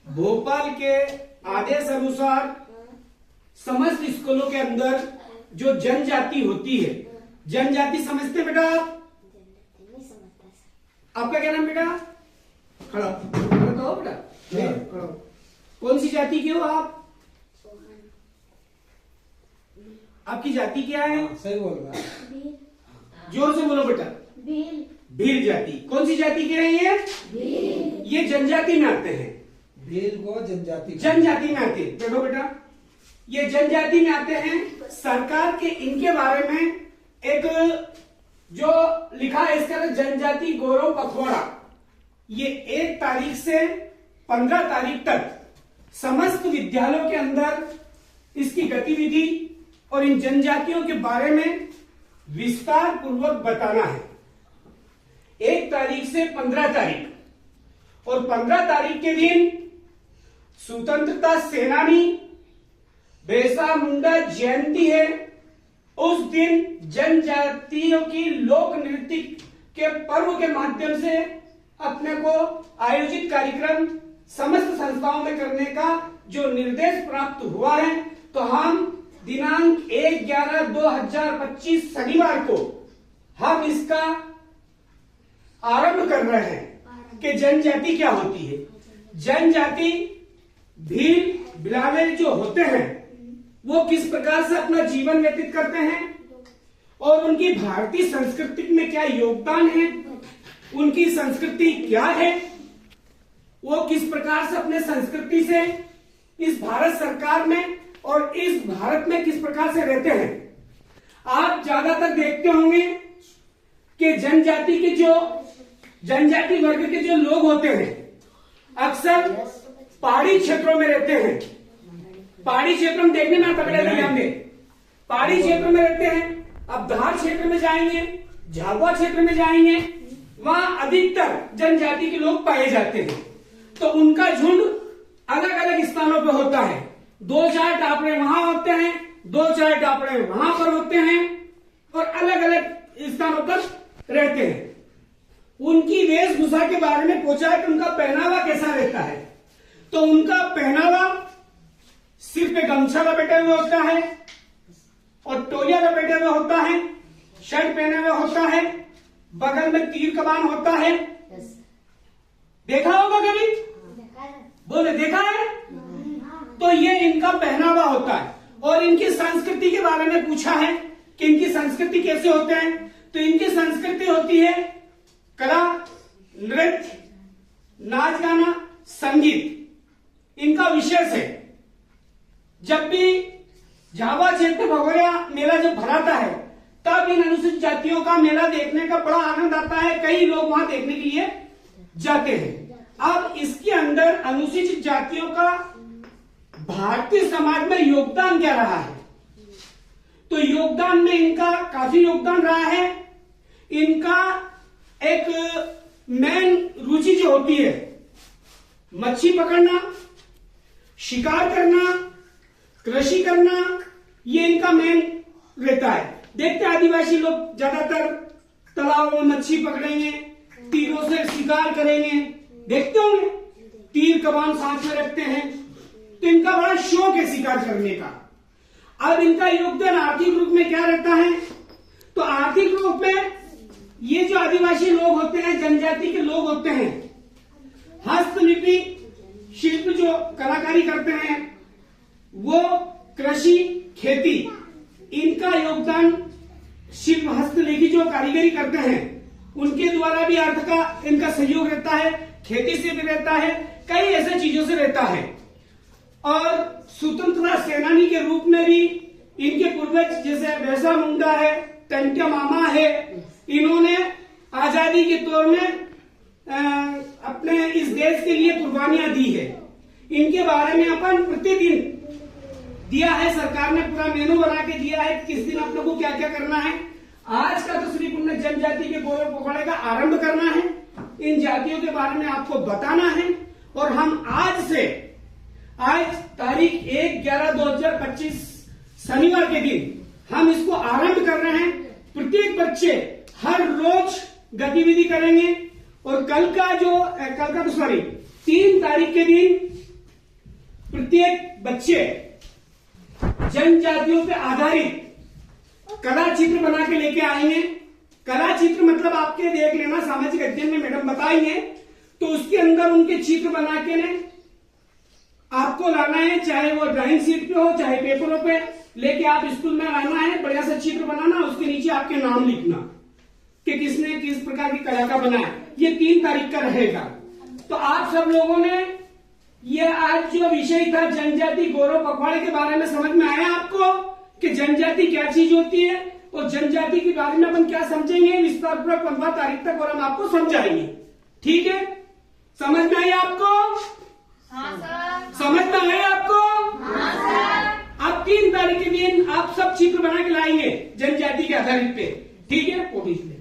भोपाल के आदेश अनुसार समस्त स्कूलों के अंदर जो जनजाति होती है, जनजाति समझते बेटा आप? आपका क्या नाम बेटा? खड़ा तो बेटा, कौन सी जाति के हो आप? आपकी जाति क्या है? सही बोल रहा है। जोर से बोलो बेटा। भील जाति। कौन सी जाति के हैं ये? ये जनजाति में आते हैं। भील को जनजाति में आते हैं। देखो बेटा, ये जनजाति में आते हैं। सरकार के इनके बारे में एक जो लिखा है इसका जनजाति गौरव पखवाड़ा, ये 1 तारीख से 15 तारीख तक समस्त विद्यालयों के अंदर इसकी गतिविधि और इन जनजातियों के बारे में विस्तार पूर्वक बताना है। 1 तारीख से 15 तारीख, और 15 तारीख के दिन स्वतंत्रता सेनानी बिरसा मुंडा जयंती है। उस दिन जनजातियों की लोक नृत्य के पर्व के माध्यम से अपने को आयोजित कार्यक्रम समस्त संस्थाओं में करने का जो निर्देश प्राप्त हुआ है, तो हम दिनांक 1/11/2025 शनिवार को हम इसका आरंभ कर रहे हैं कि जनजाति क्या होती है। जनजाति भील बिलावे जो होते हैं वो किस प्रकार से अपना जीवन व्यतीत करते हैं और उनकी भारतीय संस्कृति में क्या योगदान है, उनकी संस्कृति क्या है, वो किस प्रकार से अपने संस्कृति से इस भारत सरकार में और इस भारत में किस प्रकार से रहते हैं। आप ज्यादातर देखते होंगे कि जनजाति वर्ग के जो लोग होते हैं अक्सर पहाड़ी क्षेत्रों में रहते हैं। पहाड़ी क्षेत्र में देखने में आता है, पहाड़ी क्षेत्र में रहते हैं। अब धार क्षेत्र में जाएंगे, झाबुआ क्षेत्र में जाएंगे, वहां अधिकतर जनजाति के लोग पाए जाते हैं। तो उनका झुंड अलग अलग स्थानों पर होता है। 2-4 टापड़े वहां होते हैं, 2-4 टापड़े वहां पर होते हैं और अलग अलग स्थानों पर रहते हैं। उनकी वेशभूषा के बारे में पूछा है कि उनका पहनावा कैसा रहता है, तो उनका पहनावा सिर पे गमछा लपेटे हुए होता है और टोलिया लपेटे हुए होता है, शर्ट पहने हुए होता है, बगल में तीर कमान होता है। देखा होगा कभी? बोले देखा है? तो ये इनका पहनावा होता है। और इनकी संस्कृति के बारे में पूछा है कि इनकी संस्कृति कैसे होते हैं, तो इनकी संस्कृति होती है कला, नृत्य, नाच गाना, संगीत, इनका विशेष है। जब भी झाबुआ क्षेत्र भगोरिया मेला जब भराता है तब इन अनुसूचित जातियों का मेला देखने का बड़ा आनंद आता है। कई लोग वहां देखने के लिए जाते हैं। अब इसके अंदर अनुसूचित जातियों का भारतीय समाज में योगदान क्या रहा है, तो योगदान में इनका काफी योगदान रहा है। इनका एक मेन रुचि जो होती है मच्छी पकड़ना, शिकार करना, कृषि करना, ये इनका मेन रहता है। देखते आदिवासी लोग ज्यादातर तालाबों में मच्छी पकड़ेंगे, तीरों से शिकार करेंगे, देखते होंगे तीर कमान साथ में रखते हैं, तो इनका बड़ा शौक है शिकार करने का। अब इनका योगदान आर्थिक रूप में क्या रहता है, तो आर्थिक रूप में ये जो आदिवासी लोग होते हैं, जनजाति के लोग होते हैं, हस्तलिपि शिल्प जो कलाकारी करते हैं, वो कृषि, खेती, इनका योगदान, शिल्प हस्तलेखी जो कारीगरी करते हैं उनके द्वारा भी अर्थ का इनका सहयोग रहता है, खेती से भी रहता है, कई ऐसे चीजों से रहता है। और स्वतंत्रता सेनानी के रूप में भी इनके पूर्वज जैसे बिरसा मुंडा है, टंट्या मामा है, इन्होंने आजादी के तौर में अपने इस देश के लिए कुर्बानियां दी है। इनके बारे में अपन प्रतिदिन दिया है, सरकार ने पूरा मेनू बना के दिया है किस दिन आप लोगों को क्या क्या करना है। आज का तो सिर्फ उन्हें जनजाति के गौरव पखवाड़े का आरंभ करना है, इन जातियों के बारे में आपको बताना है। और हम आज तारीख 1/11/2025 शनिवार के दिन हम इसको आरंभ कर रहे हैं। प्रत्येक बच्चे हर रोज गतिविधि करेंगे और 3 तारीख के दिन प्रत्येक बच्चे जनजातियों पे आधारित कला चित्र बना के लेके आएंगे। कला चित्र मतलब आपके देख लेना, सामाजिक अध्ययन में मैडम बताएंगे, तो उसके अंदर उनके चित्र बना के ने आपको लाना है, चाहे वो ड्राइंग शीट पे हो चाहे पेपरों पे लेके आप स्कूल में लाना है। बढ़िया सा चित्र बनाना, उसके नीचे आपके नाम लिखना कि किसने किस प्रकार की कला का बनाया। ये 3 तारीख का रहेगा। तो आप सब लोगों ने ये आज जो विषय था जनजाति गौरव पखवाड़े के बारे में समझ में आया आपको कि जनजाति क्या चीज होती है और जनजाति के बारे में अपन क्या समझेंगे विस्तार पूर्वक 15 तारीख तक, और हम आपको समझाएंगे। ठीक है, समझ में आई आपको? हाँ सर। समझ में आए आपको? हाँ सर। आप 3 तारीख के दिन आप सब चित्र बना के लाएंगे जनजाति के आधारित पे। ठीक है, फोटो इसलिए